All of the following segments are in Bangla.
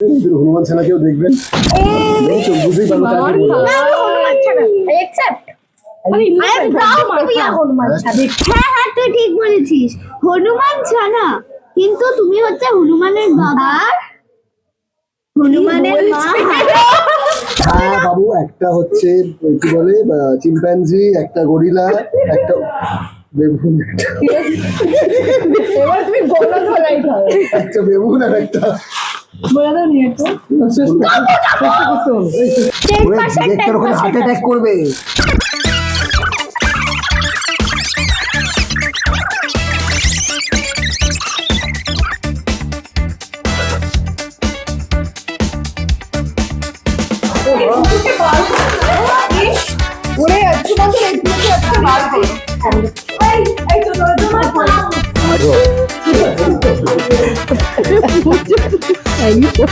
হনুমান ছানা কেউ দেখবেন বুঝতেই পারবো হ্যাঁ তুই ঠিক বলেছিস হনুমান ছানা, কিন্তু তুমি হচ্ছে হনুমানের বাবা, হনুমানের মা। হ্যাঁ বাবু, একটা হচ্ছে কি বলে চিম্প্যাঞ্জি, একটা গরিলা, একটা বেবুন, এবার তুমি গোলা ধরাই খাও। একটা বেবুন আর একটা বলে দাও নিয়ে তো হার্ট অ্যাটাক করবে। ওরে একটু বন্ধু একটু বার করো। এই তো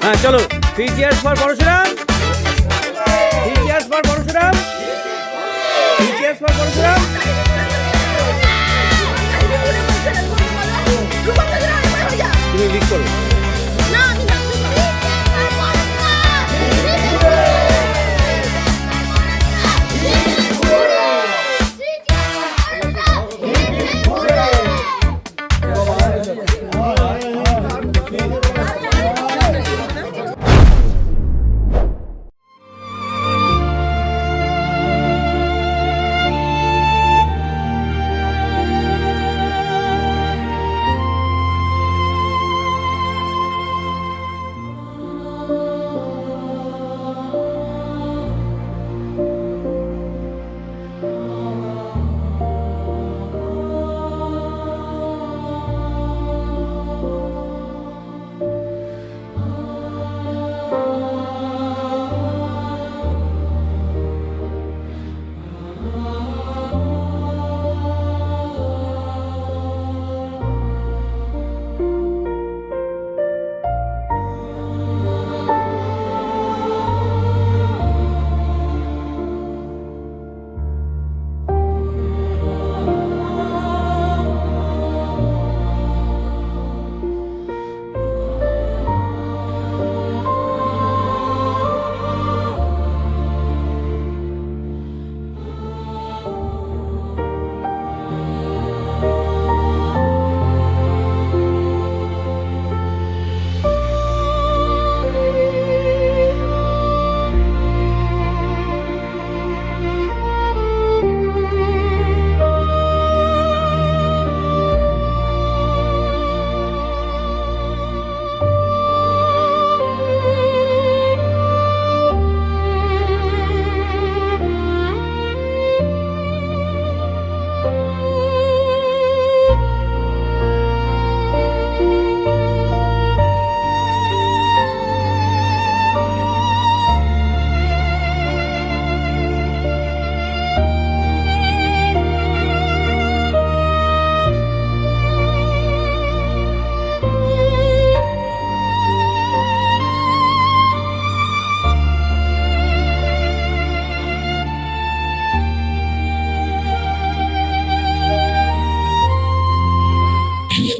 হ্যাঁ চলো, 3 cheers for Parashuram, 3 cheers for Parashuram, 3 cheers for Parashuram. তুমি লিড করো।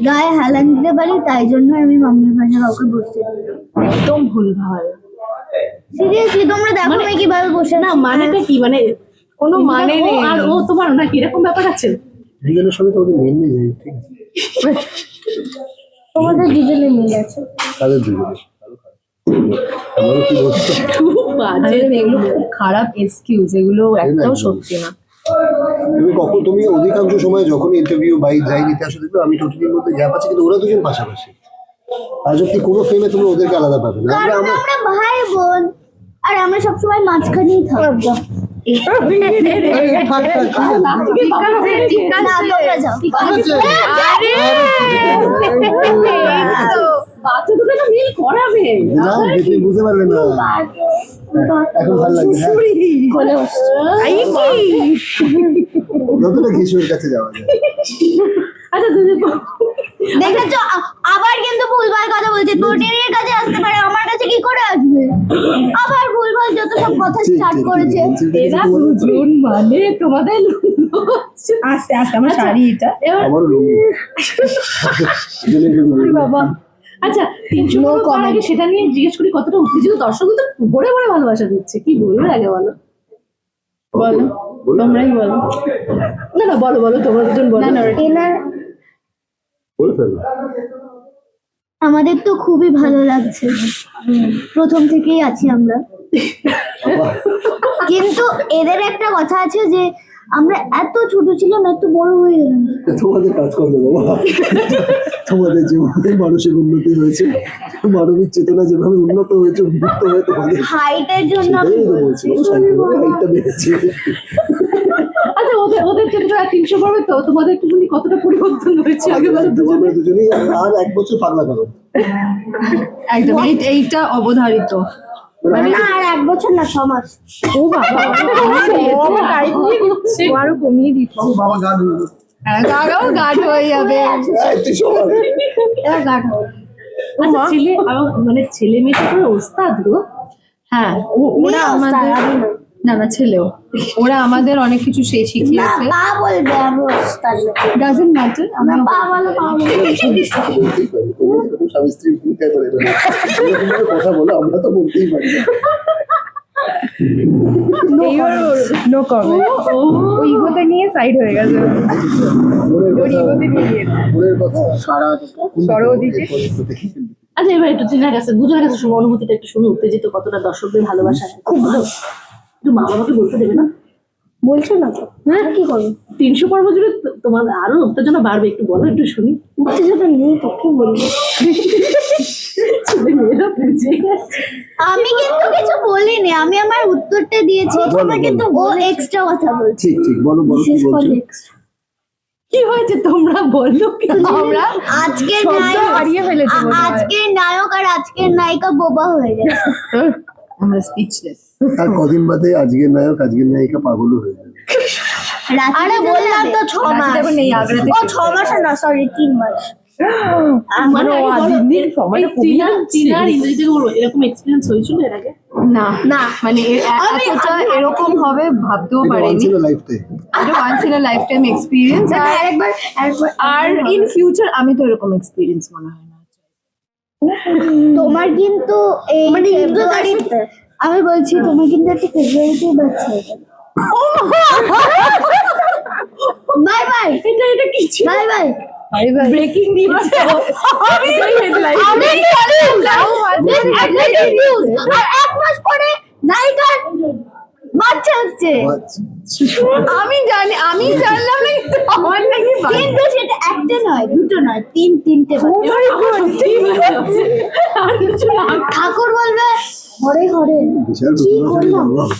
গায়ে হেলান দিতে পারি, তাই জন্য আমি মাম্মির পাশে কাউকে বসতে দিই। একদম ভুলভাল। সিরিয়াসলি তোমরা দেখো আমি কিভাবে বসে না মানেটা কি, মানে কোনো মানে নেই। আর ও তোমার না কিরকম ব্যাপার আছে, দুজনের সঙ্গে তোমাদের মিল নেই, ঠিক আছে? তোমাদের দুজনে মিল আছে। তাদের দুজনে আমারও কি বলছো? খুব বাজে, এগুলো খুব খারাপ এক্সকিউজ, এগুলো একদম সত্যি না। তুমি অধিকাংশ সময় যখন ইন্টারভিউ বাই যাই নিতে আসো দেখবে আমি টোটালির মধ্যে গ্যাপ আছে, কিন্তু ওরা দুজন পাশাপাশি। আর যদি কোনো ফ্রেমে তুমি ওদেরকে আলাদা পাবে না। আমরা ভাই বোন, আর আমরা সবসময় মাঝখানেই থাকবো। বাচ্চা দুটো তো মিল করাবে না দেখলে বুঝতে পারবে না এখন ভালো লাগবে হ্যাঁ কোলে যতটা কিশোরের কাছে যাওয়া যায় আচ্ছা দুজন দেখেছো আবার কিন্তু ভুলভাল কথা বলছে তোর কাছে আসতে পারে আমার কাছে কি করে আসবে আবার ভুলভাল যত সব কথা স্টার্ট করেছে এরা দুজন মানে তোমাদের আস্তে আস্তে আমার শাড়ি এটা এবার আমারও বাবা আচ্ছা 300 কম আগে সেটা নিয়ে জিজ্ঞেস করি কতটা উত্তেজিত দর্শক তো ভরে ভরে ভালোবাসা দিচ্ছে কি বলবে আগে বলো বলো তোমরাই বলো না না বলো বলো তোমরা দুজন বলো না এনার বলে ফেলো আমাদের তো খুবই ভালো লাগছে প্রথম থেকেই আছি আমরা কিন্তু এদের একটা কথা আছে যে আমরা এত ছোট ছিলাম এত বড় হয়ে গেলাম তোমাদের কাজ করবে বাবা তোমাদের যেভাবে মানসিক উন্নতি হয়েছে মানবিক চেতনা যেভাবে উন্নত হয়েছে উন্মুক্ত হয়ে তোমাদের হাইটের জন্য সেটাই তো বলছি হাইটটা বেড়েছে আচ্ছা ওদের ওদের ক্ষেত্রে 300 পড়বে তো তোমাদের একটুখানি কতটা পরিবর্তন হয়েছে আগে বলো আমরা দুজনেই আর এক বছর পাগলা করো একদম এইটা অবধারিত মানে না আর এক বছর না 6 মাস ও বাবা আরো কমিয়ে দিচ্ছি বাবা গান গাগাও গাঢ় হয়ে যাবে তুই সবার আচ্ছা ছেলে মানে ছেলে মেয়ে তো ওস্তাদ গো হ্যাঁ ওরা আমাদের না না ছেলেও ওরা আমাদের অনেক কিছু না শিখিয়েছে পা বলবে আমি ওস্তাদ না। ডাজন্ট ম্যাটার না পা বলো পা বলো স্বামী স্ত্রী ভূমিকা করে কথা বলো আমরা তো বলতেই পারি না নো কমেন্ট ও ইগোতে নিয়ে সাইড হয়ে গেছে মনের কথা সরোদিকে আচ্ছা এবার একটু চিনার কাছে দুজনের কাছে শুনো অনুভূতিটা একটু শুনে উত্তেজিত কতটা দর্শকদের ভালোবাসা খুব ভালো একটু মা বাবাকে বলতে দেবে না বলছো না তো হ্যাঁ কি করবো 300 পর্ব জুড়ে তোমার আরো উত্তেজনা বাড়বে একটু বলো একটু শুনি উত্তেজনা নেই তো কি বলবো ছেলে মেয়েরা বুঝে আমি কিন্তু কিছু বলিনি আমি আমার উত্তরটা দিয়েছি তোমরা কিন্তু ও এক্সট্রা কথা বলছো ঠিক ঠিক বলো বলো কি বিশেষ বলছো করে extra। কি হয়েছে তোমরা বলো আমরা আজকের শব্দ নায়ক হারিয়ে ফেলেছি মনে হয়। আজকের নায়ক আর আজকের নায়িকা বোবা হয়ে গেছে আমরা স্পিচলেস তার কদিন বাদে আজকের নায়ক আজকের নায়িকা পাগলও হয়ে যাবে আরে বললাম তো 6 মাস দেখো নেই আগ্রাতে ও 6 মাস না সরি 3 মাস মানে দিনের সময়টা চিনার ইংরেজিতে বলবো এরকম এক্সপেরিয়েন্স হয়েছিল এর আগে না না মানে এতটা এরকম হবে ভাবতেও পারিনি ছিল লাইফতে এটা once in a life time experience আরেকবার আর ইন ফিউচার আমি তো এরকম এক্সপেরিয়েন্স মনে হয় না তোমার কিন্তু এই মানে আমি বলছি তোমার কিন্তু একটা ফেব্রুয়ারিতে বাচ্চা হবে বাই বাই এটা কি ছিল বাই বাই ব্রেকিং নিউজ আমি হেডলাইন নিউজ আর 1 মাস পরে নায়িকার বাচ্চা হচ্ছে আমি জানলাম না কিন্তু আমার নাকি কিন্তু সেটা একটা নয় দুটো নয় তিনটে বাচ্চা ঠাকুর বলবে হরে হরে বিশাল কি প্রতিভা করলাম? বাবা।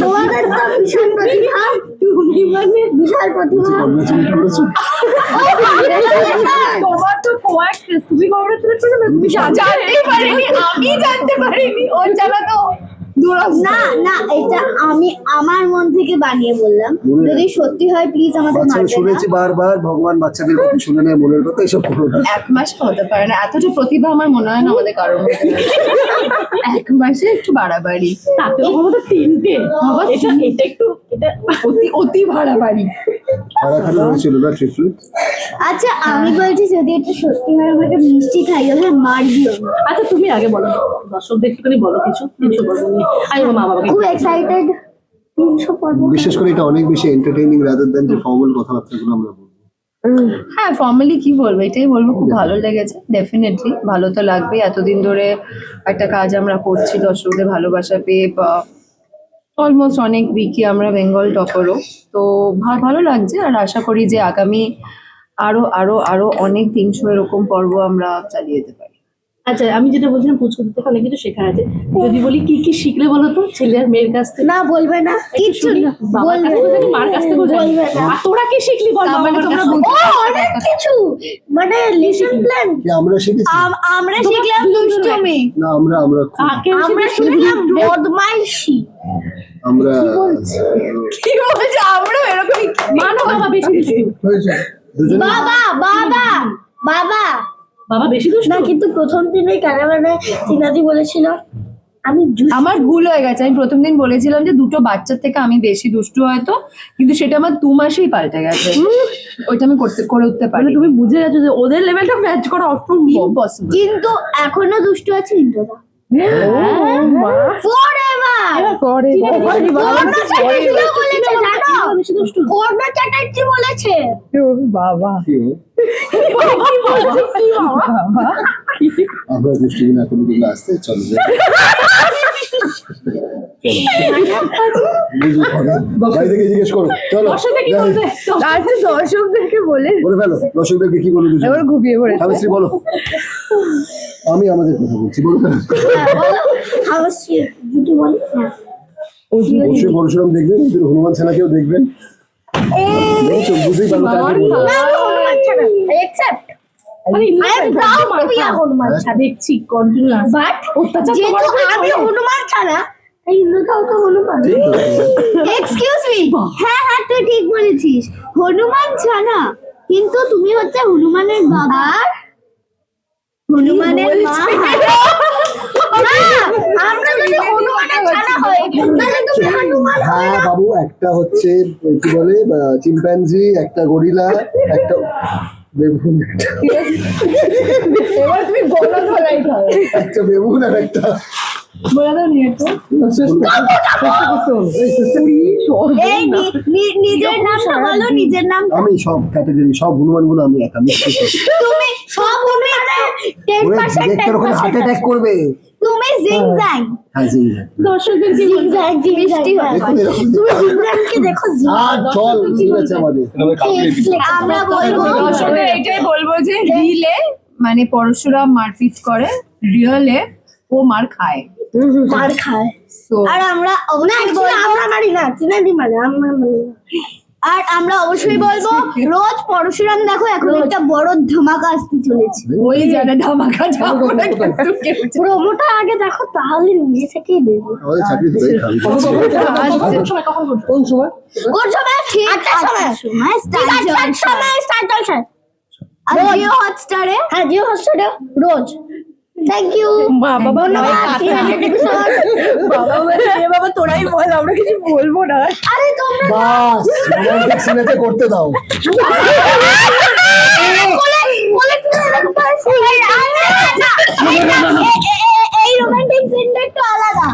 তোমাদের তো ভীষণ প্রতিভা তুমি মানে বিশাল প্রতিভা কংগ্রেচুলেট করেছো তোমার তো কোয়াক্ট তুমি কংগ্রেচুলেট করলে তুমি জানতেই পারিনি আমি জানতে পারিনি ওর জানা তো না না এটা আমি আমার মন থেকে বানিয়ে বললাম যদি সত্যি হয় প্লিজ আমাকে বাচ্চা মারবে না শুনেছি বারবার ভগবান বাচ্চাদের কথা শুনে নেয় মনের কথা এসব করো না 1 মাস হতে পারে না এতটা প্রতিভা আমার মনে হয় না আমাদের কারোর মধ্যে 1 মাসে একটু বাড়াবাড়ি তাতেও হয়তো 3টে এটা একটু এটা অতি বাড়াবাড়ি খারাপ হয়েছিল না ট্রিটমেন্ট আচ্ছা আমি বলছি যদি এটা সত্যি হয় আমাকে মিষ্টি খাইও হ্যাঁ মারবিও না। আচ্ছা তুমি আগে বলো দর্শকদের একটুখানি বলো কিছু 300 পর্ব নিয়ে আমি মা বাবাকে খুব এক্সাইটেড 300 পর্ব বিশেষ করে এটা অনেক বেশি এন্টারটেইনিং রাদার দ্যান যে ফর্মাল কথাবার্তাগুলো আমরা বলবো হ্যাঁ ফর্মালি কি বলবো এটাই বলবো খুব ভালো লেগেছে ডেফিনেটলি ভালো তো লাগবেই এতদিন ধরে একটা কাজ আমরা করছি দর্শকদের ভালোবাসা পেয়ে অলমোস্ট অনেক উইকে আমরা বেঙ্গল টপারও তো ভালো লাগছে আর আশা করি যে আগামী আরো অনেক 300 এরকম পর্ব আমরা চালিয়ে যেতে পারি আচ্ছা আমি যেটা বলছিলাম পুচকুর থেকে অনেক কিছু শেখার আছে, যদি বলি কি কি শিখলে বলো তো ছেলে আর মেয়ের কাছ থেকে? না বলবে না কিচ্ছু না বাবার কাছ থেকে জানি, মার কাছ থেকেও জানি। আর তোরা কি শিখলি বল? তার মানে তোমরা ও অনেক কিছু মানে লিসন প্ল্যান কি আমরা শিখেছি? আমরা শিখলাম দুষ্টুমি না আমরা আমরা শিখলাম বদমাইশি আমরা কি বলছে আমরা এরকমই মানো বাবা বেশি দুষ্টু। দুজনে বাবা বাবা বাবা বাবা বেশি দুষ্টু না কিন্তু প্রথম দিনে ক্যারাভানে চিনাদি বলেছিল আমি আমার ভুল হয়ে গেছে, আমি প্রথম দিন বলেছিলাম যে দুটো বাচ্চার থেকে আমি বেশি দুষ্টু হয়তো, কিন্তু সেটা আমার 2 মাসেই পাল্টে গেছে। ওইটা আমি করে উঠতে পারি। মানে তুমি বুঝে গেছো যে ওদের লেভেলটা ম্যাচ করা অসম্ভব। ইম্পসিবল। কিন্তু এখনো দুষ্টু আছে ইন্দ্রদা করোনা চ্যাটার্জি বলেছে বাবা কি আমরা দুষ্টু না কোনো দিন আসতে চলো যাই। বাড়ি থেকে জিজ্ঞেস করো চলো যাই। দর্শকদেরকে বলে বলে ফেলো দর্শকদেরকে কি বলে দুজন এবার ঘুমিয়ে পড়ে স্বামী বলো আমি আমাদের কথা বলছি বলো ফেলো অবশ্যই যদি বলি অবশ্যই পরশুরাম দেখবেন কিন্তু হনুমান সেনাকেও দেখবেন বলছো বুঝতেই পারলো কাকে বলো হনুমান ছাড়া একসেপ্ট মানে I am proud to be a Hanuman ছাড়া দেখছি কন্টিনিউয়াস বাট অত্যাচার যেহেতু তোমার উপরে আমি চলে। হনুমান ছাড়া এই ইন্দ্রদাও তো হনুমান এক্সকিউজ মি হ্যাঁ হ্যাঁ তুই ঠিক বলেছিস হনুমান ছাড়া কিন্তু তুমি হচ্ছে হনুমানের বাবা হনুমানের মা না, আমরা যদি হনুমানের ছাড়া হই তাহলে তুমি হনুমান হবে হ্যাঁ না বাবু একটা হচ্ছে কি বলে চিম্প্যাঞ্জি একটা গরিলা একটা বেবুন এবার তুমি গোলা ধরাই খাও একটা বেবুন আর একটা বলে দাও নিয়ে তো এই নিজের নামটা বলো নিজের নাম আমি সব ক্যাটাগরি সব হনুমান গুলো আমি একা মিক্স করে তুমি সব হনুমানে 10% দেখতে ওখানে হার্ট অ্যাটাক করবে তুমি জিগজ্যাগ হ্যাঁ জি দর্শকদের কি বলবো? জিগজ্যাগ দেখুন এরকম তুমি জিগজ্যাগকে দেখো আর চল ঠিক আছে আমাদের আমরা বলবো দর্শকদের এইটাই বলবো যে রিলে মানে পরশুরাম মারপিট করে, রিয়েলে ও মার খায়। মার খায় So, আর আমরা অবশ্যই বলবো আমরা মারি না চিনাদি মানে আমরা মারি না। আর আমরা অবশ্যই বলবো রোজ পরশুরাম দেখো এখন একটা বড় ধামাকা আসতে চলেছে ওই জানে ধামাকা যাবো না কিন্তু কেউ জানে প্রোমোটা আগে দেখো তাহলে নিজে থেকেই দেখবো আমাদের চাকরি তো এই খাবি কোন সময় কখন করবো? কোন সময় কোন সময় ঠিক 8টার সময় স্টার্ট জলসা আর জিও হটস্টারে হ্যাঁ জিও হটস্টারে রোজ থ্যাংক ইউ বাবা বাবা তোরাই বল, আমরা কিছু বলবো না। আরে তোমরা বাস রোমান্টিক সিনেতে করতে দাও এই রোমান্টিক সিনটা একটু আলাদা